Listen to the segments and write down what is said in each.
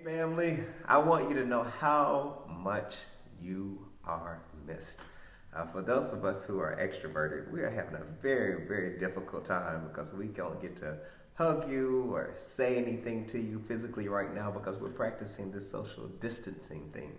Family, I want you to know how much you are missed. For those of us who are extroverted, we are having a very, very difficult time because we don't get to hug you or say anything to you physically right now because we're practicing this social distancing thing.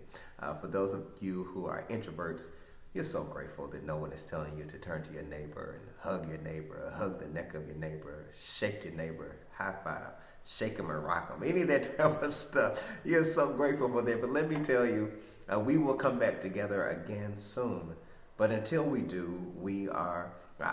For those of you who are introverts, you're so grateful that no one is telling you to turn to your neighbor and hug your neighbor, hug the neck of your neighbor, shake your neighbor, high five, shake them and rock them, any of that type of stuff. You're so grateful for that. But let me tell you, we will come back together again soon. But until we do, we are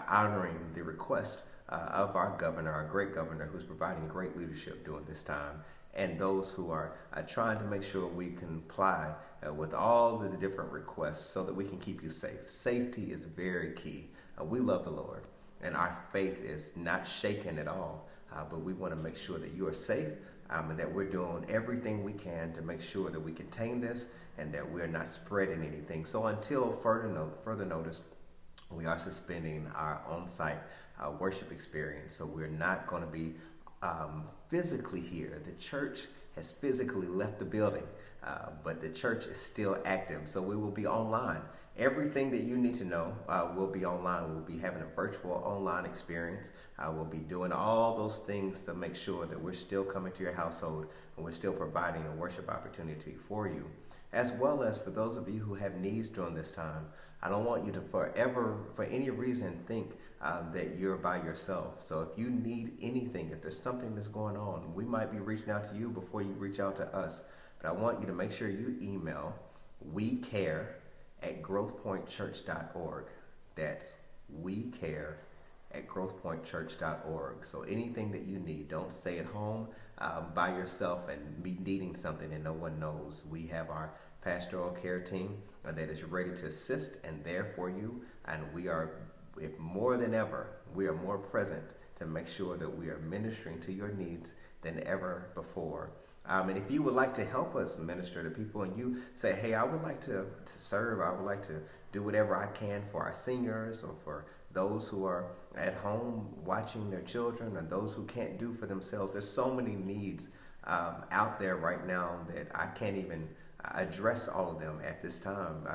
honoring the request of our governor, our great governor, who's providing great leadership during this time, and those who are trying to make sure we comply with all the different requests so that we can keep you safe. Safety is very key. We love the Lord, and our faith is not shaken at all, but we want to make sure that you are safe and that we're doing everything we can to make sure that we contain this and that we're not spreading anything. So until further notice, we are suspending our on-site worship experience. So we're not going to be physically here. The church has physically left the building, but the church is still active. So we will be online. Everything that you need to know will be online. We'll be having a virtual online experience. We'll be doing all those things to make sure that we're still coming to your household and we're still providing a worship opportunity for you. As well as for those of you who have needs during this time, I don't want you to forever, for any reason, think that you're by yourself. So if you need anything, if there's something that's going on, we might be reaching out to you before you reach out to us. But I want you to make sure you email wecare@growthpointchurch.org. That's wecare@growthpointchurch.org. So anything that you need, don't stay at home by yourself and be needing something and no one knows. We have our pastoral care team that is ready to assist and there for you. And we are, if more than ever, we are more present to make sure that we are ministering to your needs than ever before. And if you would like to help us minister to people and you say, hey, I would like to serve, I would like to do whatever I can for our seniors or for those who are at home watching their children or those who can't do for themselves. There's so many needs out there right now that I can't even address all of them at this time.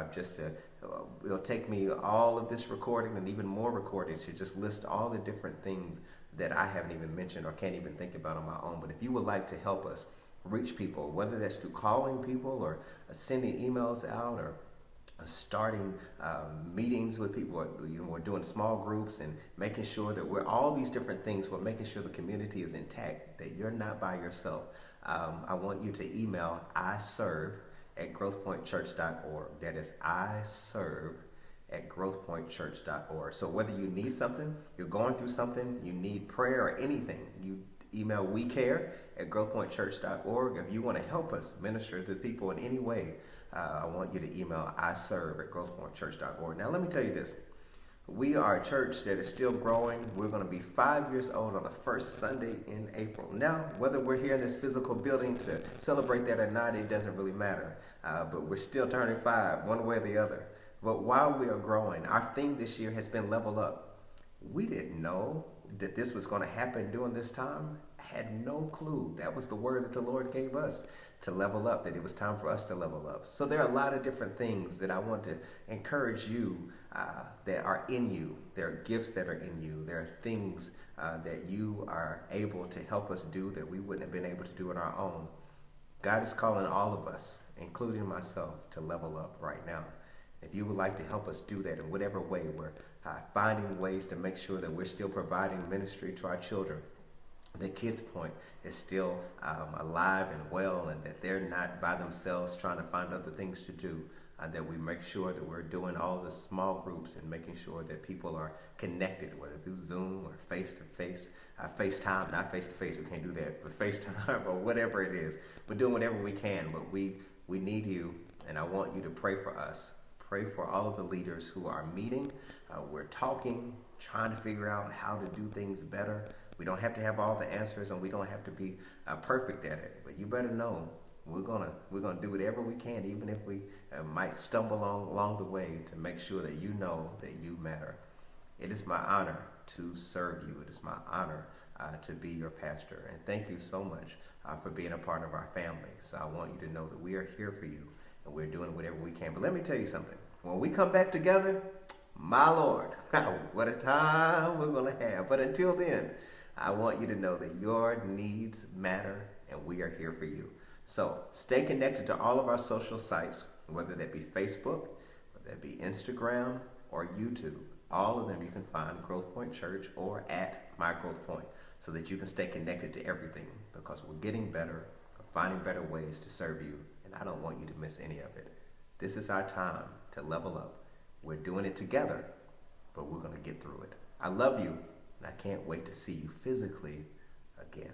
It'll take me all of this recording and even more recording to just list all the different things that I haven't even mentioned or can't even think about on my own. But if you would like to help us reach people, whether that's through calling people or sending emails out or starting meetings with people, or, we're doing small groups and making sure that we're all these different things. We're making sure the community is intact, that you're not by yourself. I want you to email iserve@growthpointchurch.org. That is iserve@growthpointchurch.org. So whether you need something, you're going through something, you need prayer or anything, you email wecare@growthpointchurch.org. If you want to help us minister to people in any way, I want you to email iserve@growthpointchurch.org. Now let me tell you this. We are a church that is still growing. We're going to be 5 years old on the first Sunday in April. Now, whether we're here in this physical building to celebrate that or not, it doesn't really matter. But we're still turning 5, one way or the other. But while we are growing, our theme this year has been Level Up. We didn't know that this was going to happen during this time. I had no clue. That was the word that the Lord gave us, to level up, that it was time for us to level up. So there are a lot of different things that I want to encourage you that are in you. There are gifts that are in you. There are things that you are able to help us do that we wouldn't have been able to do on our own. God is calling all of us, including myself, to level up right now. If you would like to help us do that in whatever way, we're finding ways to make sure that we're still providing ministry to our children. The Kids Point is still alive and well, and that they're not by themselves trying to find other things to do. That we make sure that we're doing all the small groups and making sure that people are connected, whether through Zoom or face-to-face, FaceTime, not face-to-face, we can't do that, but FaceTime or whatever it is. We're doing whatever we can, but we need you, and I want you to pray for us. Pray for all of the leaders who are meeting. We're talking, trying to figure out how to do things better. We don't have to have all the answers, and we don't have to be perfect at it. But you better know we're gonna do whatever we can, even if we might stumble along the way, to make sure that you know that you matter. It is my honor to serve you. It is my honor to be your pastor. And thank you so much for being a part of our family. So I want you to know that we are here for you and we're doing whatever we can. But let me tell you something. When we come back together, my Lord, what a time we're going to have. But until then, I want you to know that your needs matter and we are here for you. So stay connected to all of our social sites, whether that be Facebook, whether that be Instagram or YouTube. All of them you can find Growth Point Church or at My Growth Point so that you can stay connected to everything because we're getting better, we're finding better ways to serve you, and I don't want you to miss any of it. This is our time to level up. We're doing it together, but we're going to get through it. I love you, and I can't wait to see you physically again.